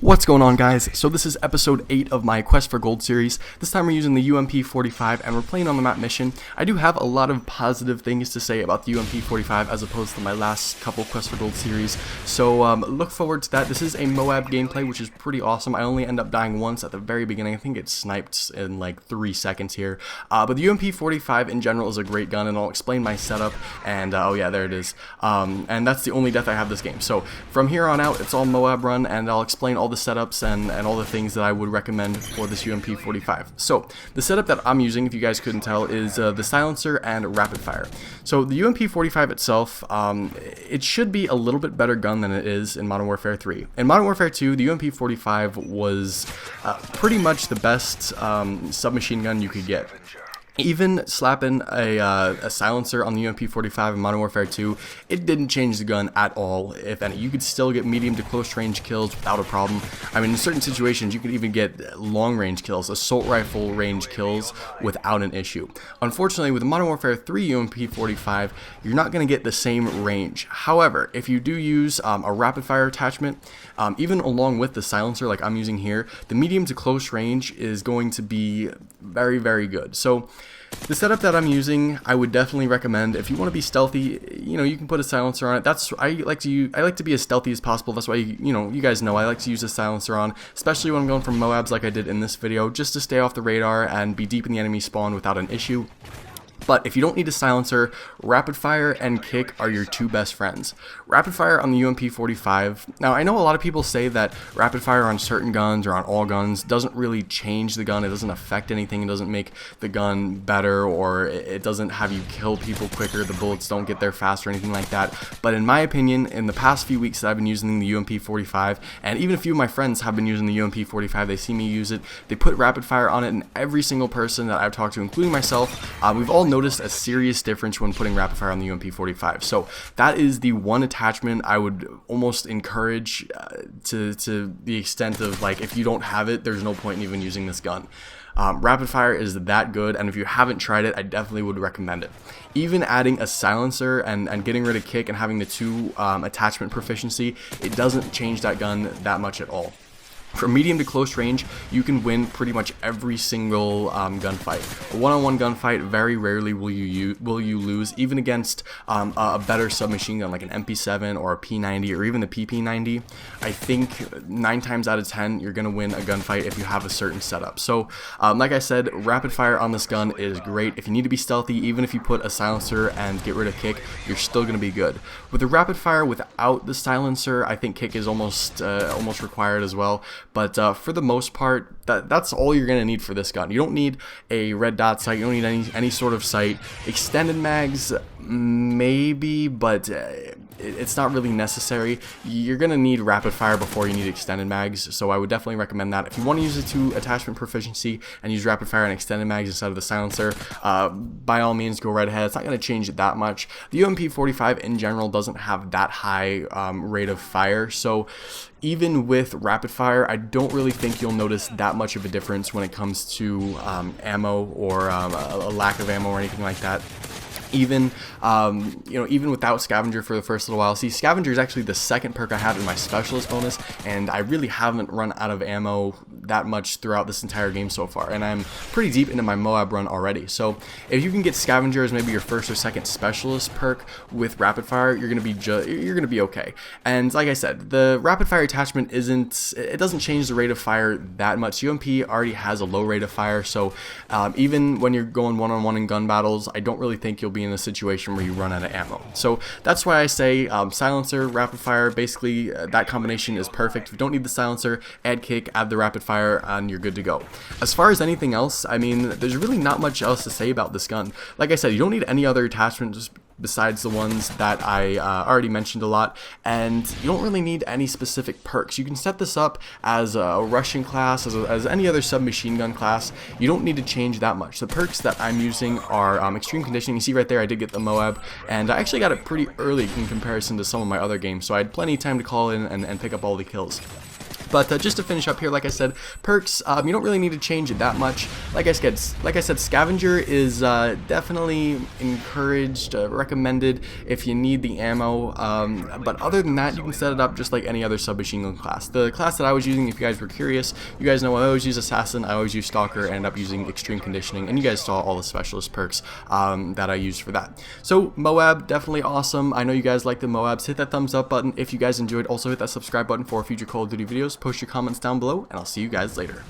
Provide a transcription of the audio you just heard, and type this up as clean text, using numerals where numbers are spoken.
What's going on, guys? So this is episode 8 of my Quest for Gold series. This time we're using the UMP45 and we're playing on the map Mission. I do have a lot of positive things to say about the UMP45 as opposed to my last couple Quest for Gold series. So look forward to that. This is a MOAB gameplay, which is pretty awesome. I only end up dying once at the very beginning. I think it's sniped in like 3 seconds here. But the UMP45 in general is a great gun, and I'll explain my setup. And oh yeah, there it is. And that's the only death I have this game. So from here on out, it's all MOAB run, and I'll explain all the setups and all the things that I would recommend for this UMP45. So the setup that I'm using, if you guys couldn't tell, is the silencer and rapid fire. So the UMP45 itself, it should be a little bit better gun than it is in Modern Warfare 3. In Modern Warfare 2, the UMP45 was pretty much the best submachine gun you could get. Even slapping a silencer on the UMP45 in Modern Warfare 2, it didn't change the gun at all, if any. You could still get medium to close range kills without a problem. I mean, in certain situations, you could even get long range kills, assault rifle range kills without an issue. Unfortunately, with the Modern Warfare 3 UMP45, you're not going to get the same range. However, if you do use a rapid fire attachment, even along with the silencer like I'm using here, the medium to close range is going to be very, very good. So the setup that I'm using, I would definitely recommend. If you want to be stealthy, you know, you can put a silencer on it. I like to be as stealthy as possible. That's why, you guys know I like to use a silencer on, especially when I'm going for MOABs like I did in this video, just to stay off the radar and be deep in the enemy spawn without an issue. But if you don't need a silencer, rapid fire and kick are your two best friends. Rapid fire on the UMP45. Now, I know a lot of people say that rapid fire on certain guns or on all guns doesn't really change the gun. It doesn't affect anything. It doesn't make the gun better, or it doesn't have you kill people quicker. The bullets don't get there faster or anything like that. But in my opinion, in the past few weeks that I've been using the UMP45, and even a few of my friends have been using the UMP45, they see me use it. They put rapid fire on it, and every single person that I've talked to, including myself, we've all noticed a serious difference when putting rapid fire on the UMP45. So that is the one attachment I would almost encourage to the extent of, like, if you don't have it, there's no point in even using this gun. Rapid fire is that good, and if you haven't tried it, I definitely would recommend it. Even adding a silencer and getting rid of kick and having the 2 attachment proficiency, it doesn't change that gun that much at all. From medium to close range, you can win pretty much every single gunfight. A one-on-one gunfight, very rarely will you lose, even against a better submachine gun like an MP7 or a P90 or even the PP90. I think 9 times out of 10, you're going to win a gunfight if you have a certain setup. So, like I said, rapid fire on this gun is great. If you need to be stealthy, even if you put a silencer and get rid of kick, you're still going to be good. With the rapid fire without the silencer, I think kick is almost required as well. But for the most part, that's all you're going to need for this gun. You don't need a red dot sight. You don't need any sort of sight. Extended mags, maybe, but it's not really necessary. You're going to need rapid fire before you need extended mags, so I would definitely recommend that. If you want to use the 2 attachment proficiency and use rapid fire and extended mags instead of the silencer, by all means, go right ahead. It's not going to change it that much. The UMP45 in general doesn't have that high rate of fire, so even with rapid fire, I don't really think you'll notice that much of a difference when it comes to ammo or a lack of ammo or anything like that. Even even without scavenger for the first little while. See, scavenger is actually the second perk I have in my specialist bonus, and I really haven't run out of ammo that much throughout this entire game so far, and I'm pretty deep into my MOAB run already. So if you can get scavenger as maybe your first or second specialist perk with rapid fire, you're gonna be okay. And like I said, the rapid fire attachment doesn't change the rate of fire that much. UMP already has a low rate of fire, so even when you're going one-on-one in gun battles, I don't really think you'll be in a situation where you run out of ammo. So that's why I say silencer, rapid fire, basically that combination is perfect. If you don't need the silencer, add kick, add the rapid fire, and you're good to go. As far as anything else, I mean, there's really not much else to say about this gun. Like I said, you don't need any other attachments besides the ones that I already mentioned a lot, and you don't really need any specific perks. You can set this up as a Russian class, as any other submachine gun class. You don't need to change that much. The perks that I'm using are extreme conditioning. You see right there, I did get the MOAB, and I actually got it pretty early in comparison to some of my other games, so I had plenty of time to call in and pick up all the kills. But just to finish up here, like I said, perks, you don't really need to change it that much. Like I said, Scavenger is definitely encouraged, recommended if you need the ammo. But other than that, you can set it up just like any other submachine gun class. The class that I was using, if you guys were curious, you guys know I always use Assassin, I always use Stalker, and end up using Extreme Conditioning, and you guys saw all the specialist perks that I used for that. So MOAB, definitely awesome. I know you guys like the MOABs. Hit that thumbs up button if you guys enjoyed. Also hit that subscribe button for future Call of Duty videos. Post your comments down below, and I'll see you guys later.